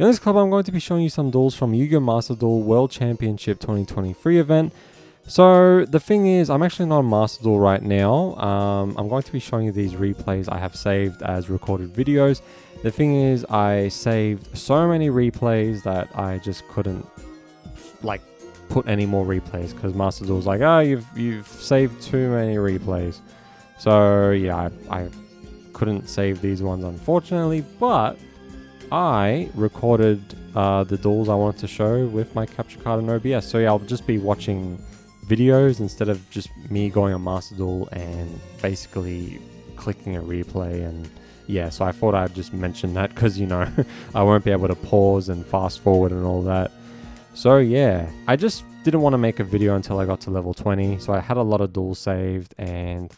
In this clip, I'm going to be showing you some duels from Yu-Gi-Oh! Master Duel World Championship 2023 event. So the thing is, I'm actually not a Master Duel right now. I'm going to be showing you these replays I have saved as recorded videos. The thing is, I saved so many replays that I just couldn't like put any more replays because Master Duel's like, oh, you've saved too many replays. So yeah, I couldn't save these ones unfortunately, but I recorded the duels I wanted to show with my capture card and OBS. So yeah, I'll just be watching videos instead of just me going on Master Duel and basically clicking a replay. And yeah, so I thought I'd just mention that because, you know, I won't be able to pause and fast forward and all that. So yeah, I just didn't want to make a video until I got to level 20. So I had a lot of duels saved, and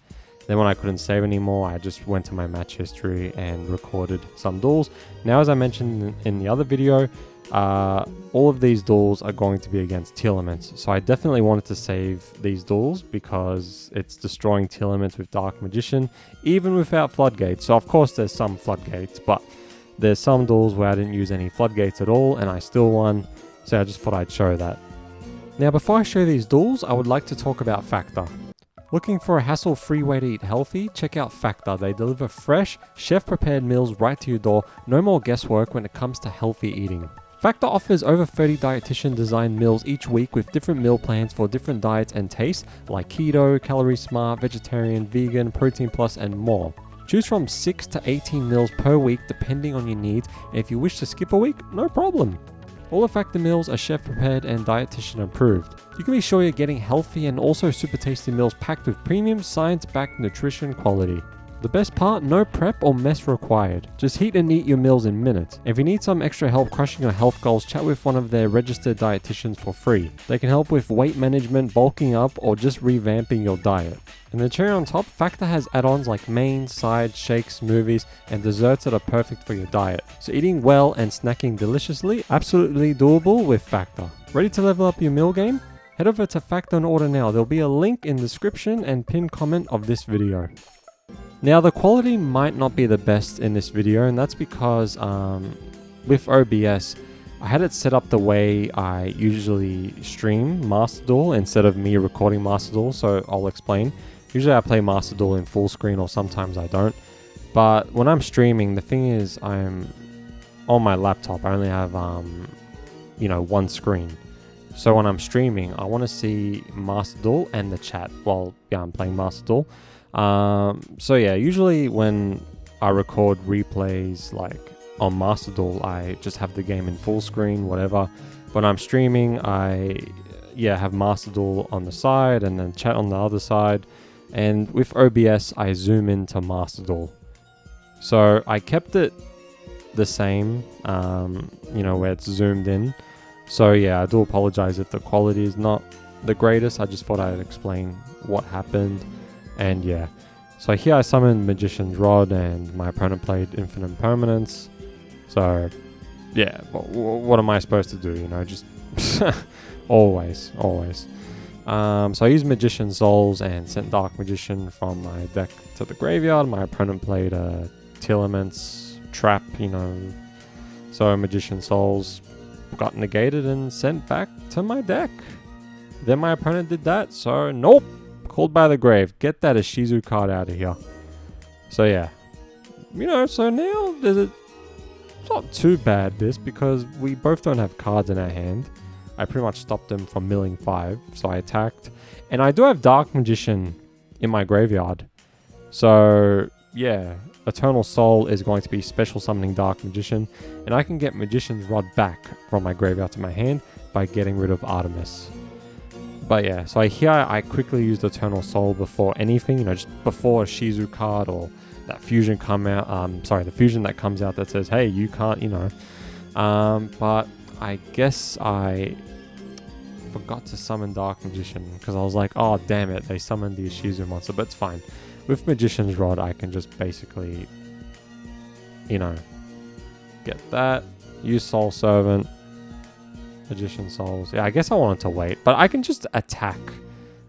then when I couldn't save anymore, I just went to my match history and recorded some duels. Now, as I mentioned in the other video, all of these duels are going to be against Tearlaments. So I definitely wanted to save these duels because it's destroying Tearlaments with Dark Magician, even without Floodgates. So of course there's some Floodgates, but there's some duels where I didn't use any Floodgates at all and I still won. So I just thought I'd show that. Now, before I show these duels, I would like to talk about Factor. Looking for a hassle-free way to eat healthy? Check out Factor. They deliver fresh, chef-prepared meals right to your door. No more guesswork when it comes to healthy eating. Factor offers over 30 dietitian-designed meals each week with different meal plans for different diets and tastes, like keto, calorie smart, vegetarian, vegan, protein plus, and more. Choose from 6 to 18 meals per week depending on your needs, and if you wish to skip a week, no problem. All the Factor meals are chef prepared and dietitian approved. You can be sure you're getting healthy and also super tasty meals packed with premium science-backed nutrition quality. The best part, no prep or mess required. Just heat and eat your meals in minutes. If you need some extra help crushing your health goals, chat with one of their registered dietitians for free. They can help with weight management, bulking up, or just revamping your diet. And the cherry on top, Factor has add-ons like mains, sides, shakes, smoothies, and desserts that are perfect for your diet. So eating well and snacking deliciously, absolutely doable with Factor. Ready to level up your meal game? Head over to Factor and order now. There'll be a link in the description and pinned comment of this video. Now, the quality might not be the best in this video, and that's because with OBS, I had it set up the way I usually stream Master Duel instead of me recording Master Duel, so I'll explain. Usually I play Master Duel in full screen, or sometimes I don't. But when I'm streaming, the thing is, I'm on my laptop. I only have, you know, one screen. So when I'm streaming, I want to see Master Duel and the chat while I'm playing Master Duel. So yeah, usually when I record replays like on Master Duel, I just have the game in full screen, whatever. When I'm streaming, I have Master Duel on the side and then chat on the other side. And with OBS, I zoom into Master Duel. So I kept it the same, you know, where it's zoomed in. So yeah, I do apologize if the quality is not the greatest. I just thought I'd explain what happened. And yeah, so here I summoned Magician's Rod and my opponent played Infinite Permanence. So yeah, what am I supposed to do, you know, just always. So I used Magician Souls and sent Dark Magician from my deck to the graveyard. My opponent played a Tearlaments Trap, you know, so Magician Souls got negated and sent back to my deck. Then my opponent did that, so nope. Called by the grave. Get that Ishizu card out of here. So yeah, you know, so now it's not too bad this, because we both don't have cards in our hand. I pretty much stopped them from milling 5, so I attacked. And I do have Dark Magician in my graveyard. So yeah, Eternal Soul is going to be special summoning Dark Magician, and I can get Magician's Rod back from my graveyard to my hand by getting rid of Artemis. But yeah, so here I quickly used Eternal Soul before anything, you know, just before a Ishizu card or that fusion come out, the fusion that comes out that says, hey, you can't, you know. But I guess I forgot to summon Dark Magician because I was like, oh, damn it, they summoned the Ishizu monster, but it's fine. With Magician's Rod, I can just basically, you know, get that, use Soul Servant, Magician Souls. Yeah, I guess I wanted to wait, but I can just attack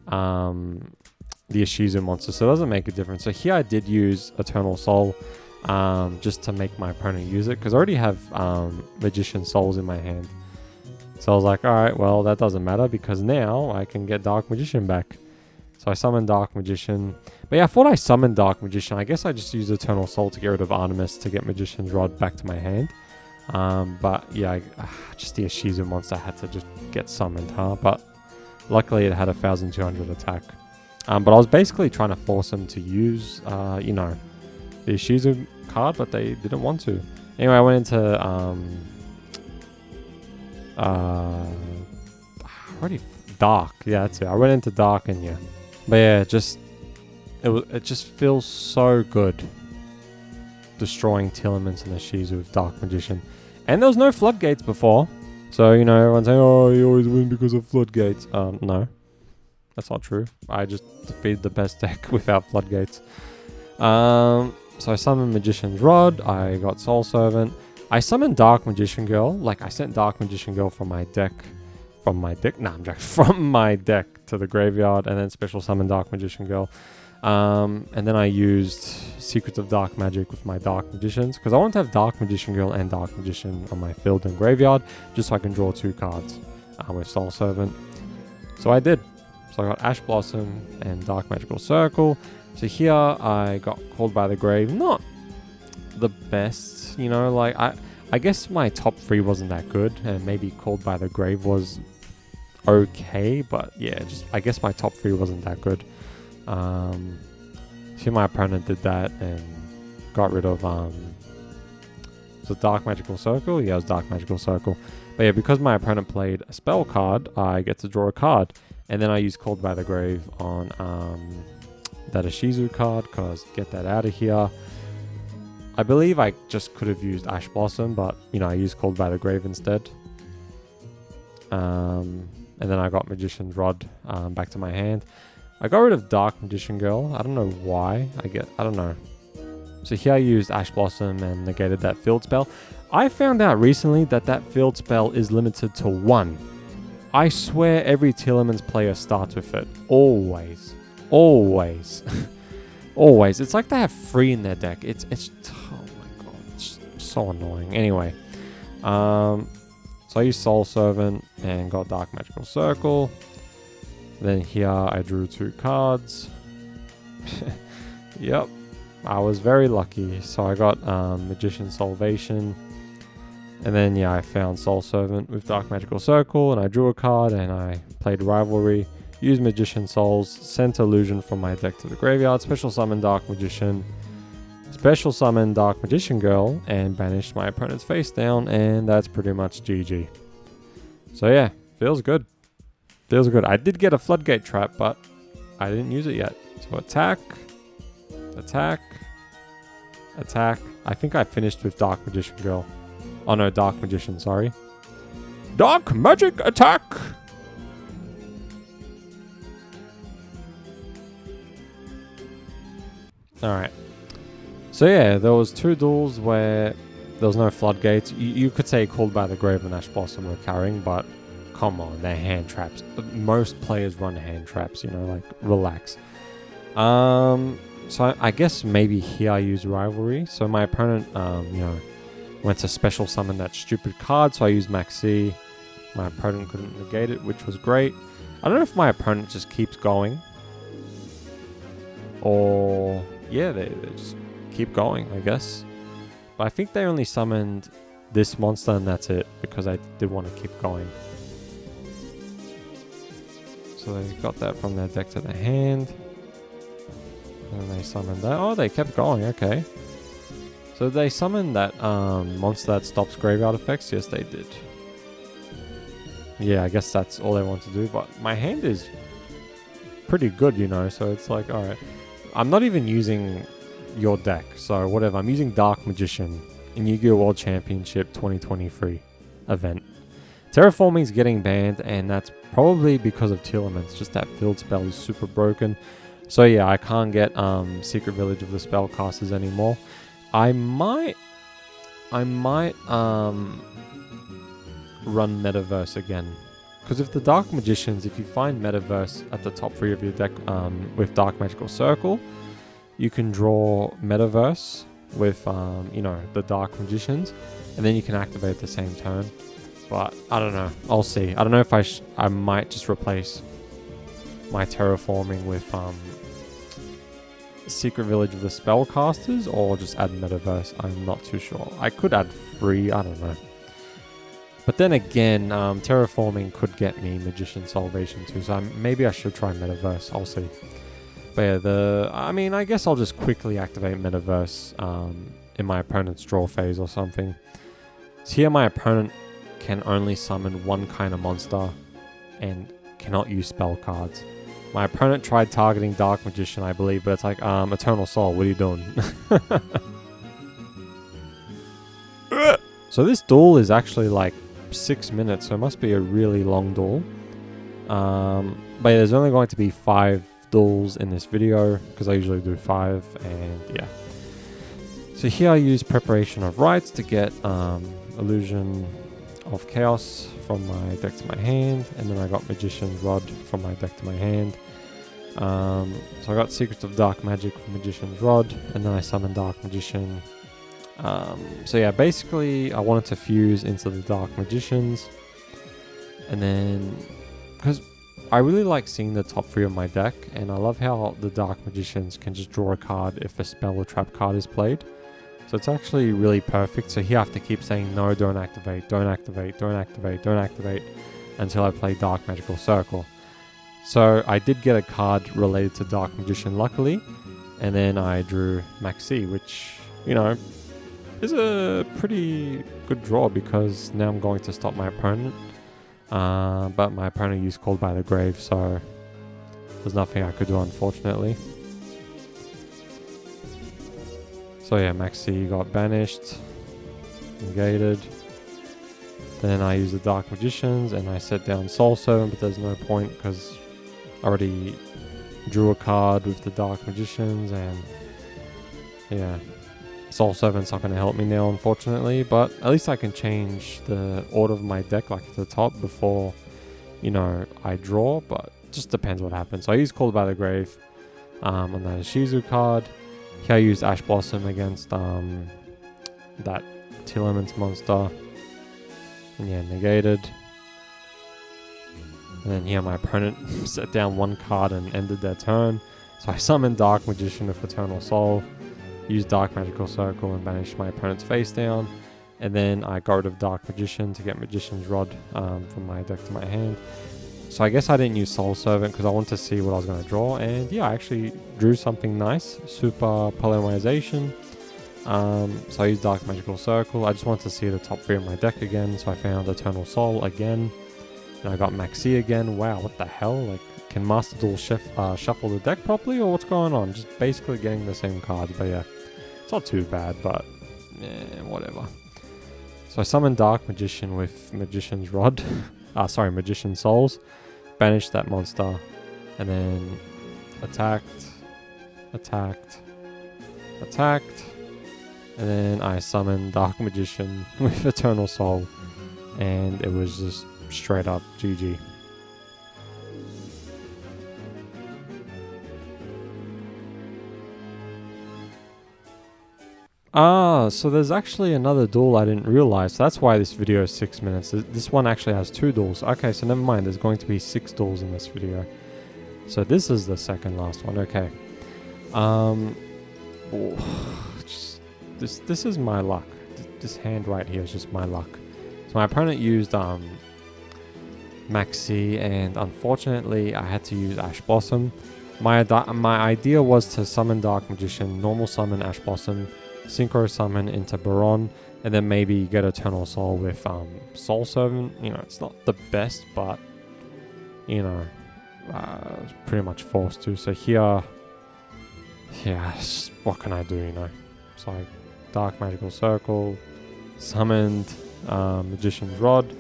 the Ishizu monster, so it doesn't make a difference. So here I did use Eternal Soul. just to make my opponent use it, because I already have Magician Souls in my hand. So I was like, alright, well, that doesn't matter because now I can get Dark Magician back. So I summoned Dark Magician. But yeah, I thought I summoned Dark Magician. I guess I just used Eternal Soul to get rid of Artemis to get Magician's Rod back to my hand. But yeah, just the Ishizu monster had to just get summoned, huh? But luckily it had 1200 attack. But I was basically trying to force him to use, you know, the Ishizu card, but they didn't want to. Anyway, I went into already Dark. Yeah, that's it. I went into Dark and yeah. But yeah, it just feels so good destroying Tearlaments and Ishizu with Dark Magician. And there was no floodgates before. So, you know, everyone's saying, oh, you always win because of floodgates. No. That's not true. I just defeated the best deck without floodgates. So I summoned Magician's Rod. I got Soul Servant. I summoned Dark Magician Girl. Like, I sent Dark Magician Girl from my deck. From my deck to the graveyard. And then special summon Dark Magician Girl. And then I used Secrets of Dark Magic with my Dark Magicians. Because I want to have Dark Magician Girl and Dark Magician on my field and graveyard. Just so I can draw 2 cards with Soul Servant. So I did. So I got Ash Blossom and Dark Magical Circle. So here I got Called by the Grave. Not the best, you know, like I guess my top 3 wasn't that good, and maybe Called by the Grave was okay, but yeah, just I guess my top 3 wasn't that good. So my opponent did that and got rid of the Dark Magical Circle. Yeah, it was Dark Magical Circle. But yeah, because my opponent played a spell card, I get to draw a card. And then I use Called by the Grave on that Ishizu card, because get that out of here. I believe I just could have used Ash Blossom, but, you know, I used Called by the Grave instead. And then I got Magician's Rod back to my hand. I got rid of Dark Magician Girl. I don't know why. I don't know. So here I used Ash Blossom and negated that field spell. I found out recently that that field spell is limited to 1. I swear every Tearlaments player starts with it. Always. Always. Always. It's like they have 3 in their deck. It's oh my god. It's so annoying. Anyway. So I used Soul Servant and got Dark Magical Circle. Then here I drew 2 cards. Yep. I was very lucky. So I got Magician Salvation. And then, yeah, I found Soul Servant with Dark Magical Circle, and I drew a card, and I played Rivalry, used Magician Souls, sent Illusion from my deck to the graveyard, special summon Dark Magician, special summon Dark Magician Girl, and banished my opponent's face down, and that's pretty much GG. So yeah, feels good. Feels good. I did get a Floodgate trap, but I didn't use it yet. So attack, attack, attack. I think I finished with Dark Magician Girl. Oh no, Dark Magician, sorry. Dark Magic Attack! Alright. So yeah, there was 2 duels where there was no floodgates. You could say Called by the Grave and Ash Blossom were carrying, but come on, they're hand traps. Most players run hand traps, you know, like, relax. So I guess maybe here I use Rivalry. So my opponent, you know, went to special summon that stupid card, so I used Maxi. My opponent couldn't negate it, which was great. I don't know if my opponent just keeps going. Or, yeah, they just keep going, I guess. But I think they only summoned this monster and that's it, because I did want to keep going. So they got that from their deck to their hand. And they summoned that. Oh, they kept going, okay. So they summoned that monster that stops graveyard effects? Yes, they did. Yeah, I guess that's all they want to do. But my hand is pretty good, you know. So it's like, alright. I'm not even using your deck. So whatever. I'm using Dark Magician in Yu-Gi-Oh! World Championship 2023 event. Terraforming's getting banned. And that's probably because of Tearlaments. Just that field spell is super broken. So yeah, I can't get Secret Village of the Spellcasters anymore. I might run Metaverse again. Because if the Dark Magicians, if you find Metaverse at the top 3 of your deck with Dark Magical Circle, you can draw Metaverse with, you know, the Dark Magicians, and then you can activate the same turn. But I don't know. I'll see. I don't know if I might just replace my terraforming with Secret Village of the Spellcasters, or just add Metaverse. I'm not too sure. I could add 3. I don't know. But then again, terraforming could get me Magician Salvation too, so maybe I should try Metaverse. I'll see. But yeah, I mean, I guess I'll just quickly activate Metaverse in my opponent's draw phase or something. So here my opponent can only summon one kind of monster and cannot use spell cards. My opponent tried targeting Dark Magician, I believe, but it's like, Eternal Soul, what are you doing? So this duel is actually like 6 minutes, so it must be a really long duel. But yeah, there's only going to be 5 duels in this video, because I usually do 5, and yeah. So here I use Preparation of Rites to get Illusion of Chaos from my deck to my hand, and then I got Magician's Rod from my deck to my hand. So I got Secrets of Dark Magic from Magician's Rod, and then I summoned Dark Magician. So yeah, basically I wanted to fuse into the Dark Magicians, and then because I really like seeing the top 3 of my deck, and I love how the Dark Magicians can just draw a card if a spell or trap card is played. So it's actually really perfect. So here I have to keep saying no, don't activate, don't activate, don't activate, don't activate, until I play Dark Magical Circle. So I did get a card related to Dark Magician, luckily, and then I drew Maxi, which, you know, is a pretty good draw, because now I'm going to stop my opponent. But my opponent used Called by the Grave, so there's nothing I could do, unfortunately. So yeah, Maxi got banished, negated. Then I use the Dark Magicians and I set down Soul Servant, but there's no point because I already drew a card with the Dark Magicians, and yeah, Soul Servant's not going to help me now, unfortunately, but at least I can change the order of my deck, like at the top, before, you know, I draw, but just depends what happens. So I use Called by the Grave on that Ishizu card. Here I used Ash Blossom against that Tearlaments monster, and yeah, negated. And then here my opponent set down one card and ended their turn. So I summoned Dark Magician with Eternal Soul, used Dark Magical Circle and banished my opponent's face down. And then I got rid of Dark Magician to get Magician's Rod from my deck to my hand. So I guess I didn't use Soul Servant because I wanted to see what I was going to draw. And yeah, I actually drew something nice. Super Polymerization. So I used Dark Magical Circle. I just wanted to see the top 3 of my deck again. So I found Eternal Soul again. And I got Maxi again. Wow, what the hell? Like, can Master Duel shuffle the deck properly, or what's going on? Just basically getting the same cards. But yeah, it's not too bad, but whatever. So I summoned Dark Magician with Magician's Rod. Magician Souls. Banished that monster. And then attacked. And then I summoned Dark Magician with Eternal Soul. And it was just straight up GG. So there's actually another duel I didn't realize. So that's why this video is 6 minutes. This one actually has 2 duels. Okay, so never mind. There's going to be 6 duels in this video. So this is the second last one. Okay. This is my luck. This hand right here is just my luck. So my opponent used Maxi, and unfortunately I had to use Ash Blossom. My idea was to summon Dark Magician, normal summon Ash Blossom, Synchro Summon into Baron, and then maybe get Eternal Soul with Soul Servant. You know, it's not the best, but, you know, pretty much forced to. So here, yeah, what can I do, you know? So I Dark Magical Circle, summoned Magician's Rod.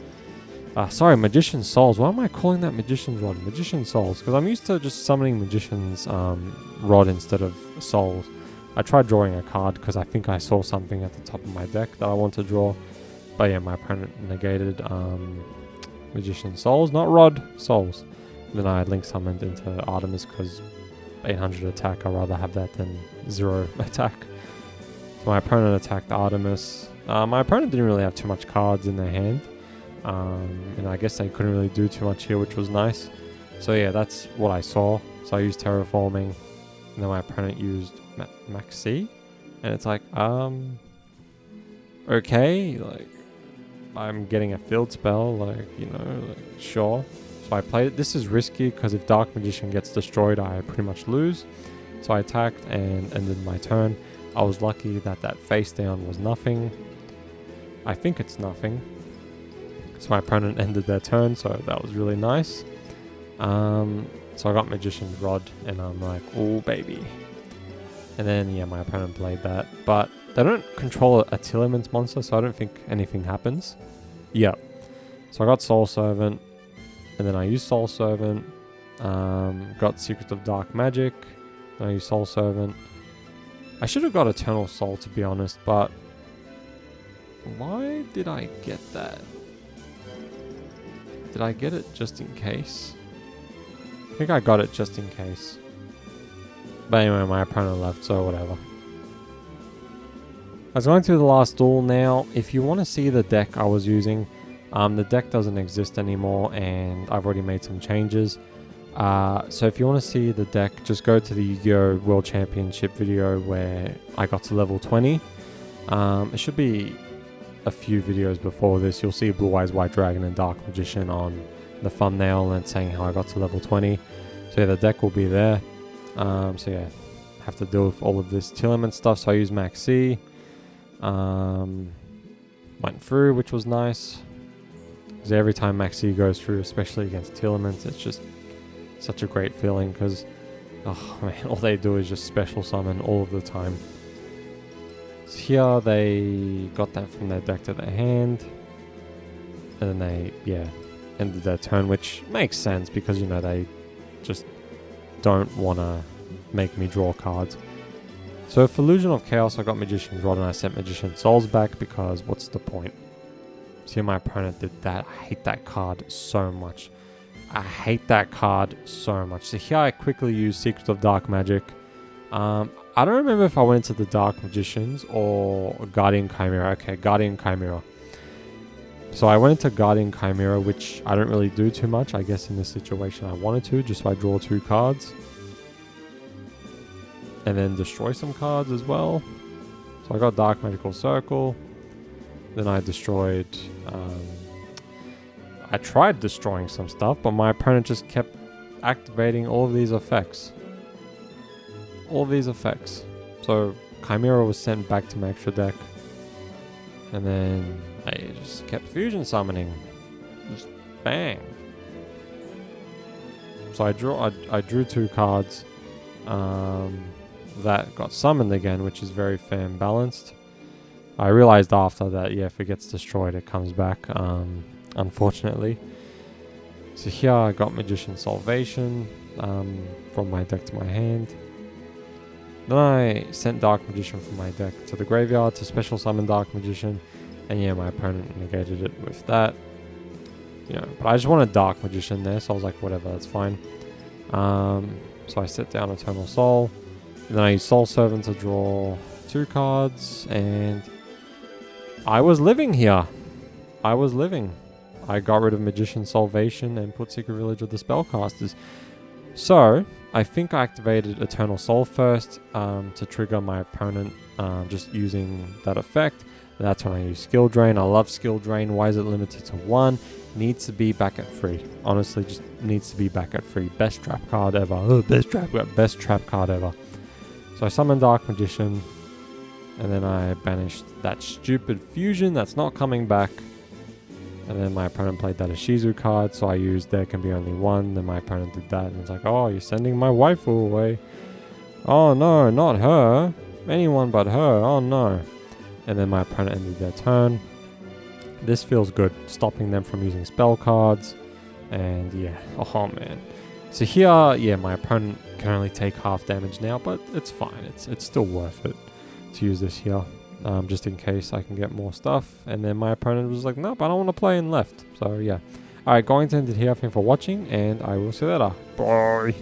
Magician's Souls. Why am I calling that Magician's Rod? Magician's Souls. Because I'm used to just summoning Magician's Rod instead of Souls. I tried drawing a card because I think I saw something at the top of my deck that I want to draw. But yeah, my opponent negated Magician's Souls. Not Rod, Souls. And then I Link summoned into Artemis because 800 attack. I'd rather have that than 0 attack. So my opponent attacked Artemis. My opponent didn't really have too much cards in their hand. And I guess they couldn't really do too much here, which was nice. So yeah, that's what I saw. So I used Terraforming, and then my opponent used Max C. And it's like, okay, like, I'm getting a field spell, like, you know, like, sure. So I played it. This is risky, because if Dark Magician gets destroyed, I pretty much lose. So I attacked and ended my turn. I was lucky that that face down was nothing. I think it's nothing. So my opponent ended their turn, so that was really nice. So I got Magician's Rod, and I'm like, oh baby. And then, yeah, my opponent played that. But they don't control a Tearlaments monster, so I don't think anything happens. Yeah. So I got Soul Servant, and then I used Soul Servant. Got Secret of Dark Magic. Then I used Soul Servant. I should have got Eternal Soul, to be honest, but why did I get that? Did I get it just in case? I think I got it just in case. But anyway, my opponent left, so whatever. I was going through the last duel now. If you want to see the deck I was using, the deck doesn't exist anymore, and I've already made some changes. So if you want to see the deck, just go to the Yu-Gi-Oh! World Championship video where I got to level 20. It should be a few videos before this. You'll see Blue Eyes White Dragon and Dark Magician on the thumbnail and saying how I got to level 20. So yeah, the deck will be there. So yeah, I have to deal with all of this Tearlaments stuff. So I use Max C. Went through, which was nice. Because every time Max C goes through, especially against Tearlaments, it's just such a great feeling, because oh man, all they do is just special summon all of the time. So here they got that from their deck to their hand, and then they, yeah, ended their turn, which makes sense because, you know, they just don't want to make me draw cards. So for Illusion of Chaos, I got Magician's Rod and I sent Magician's Souls back, because what's the point? See, my opponent did that. I hate that card so much. I hate that card so much. So here I quickly use Secret of Dark Magic. I don't remember if I went into the Dark Magicians or Guardian Chimera. Okay, Guardian Chimera. So I went into Guardian Chimera, which I don't really do too much. I guess in this situation I wanted to, just so I draw 2 cards. And then destroy some cards as well. So I got Dark Magical Circle. Then I destroyed... I tried destroying some stuff, but my opponent just kept activating all of these effects. All of these effects. So Chimera was sent back to my extra deck. And then I just kept fusion summoning. Just bang. So I drew 2 cards that got summoned again, which is very fair and balanced. I realized after that, yeah, if it gets destroyed, it comes back. Unfortunately. So here I got Magician's Salvation from my deck to my hand. Then I sent Dark Magician from my deck to the graveyard to special summon Dark Magician, and yeah, my opponent negated it with that. You know, but I just wanted Dark Magician there, so I was like, whatever, that's fine. So I set down Eternal Soul, and then I used Soul Servant to draw 2 cards, and I was living here. I was living. I got rid of Magician's Salvation and put Secret Village with the Spellcasters. So, I think I activated Eternal Soul first to trigger my opponent just using that effect. That's when I use Skill Drain. I love Skill Drain. Why is it limited to 1? Needs to be back at 3. Honestly, just needs to be back at 3. Best trap card ever. Oh, best trap card ever. So I summoned Dark Magician, and then I banished that stupid fusion that's not coming back. And then my opponent played that Ishizu card, so I used there can be only 1. Then my opponent did that, and it's like, oh, you're sending my waifu away. Oh no, not her. Anyone but her. Oh no. And then my opponent ended their turn. This feels good, stopping them from using spell cards. And yeah, oh man. So here, yeah, my opponent can only take half damage now, but it's fine. It's still worth it to use this here. Just in case I can get more stuff. And then my opponent was like, nope, I don't want to play, and left. So yeah. Alright, going to end it here. Thank you for watching, and I will see you later. Bye.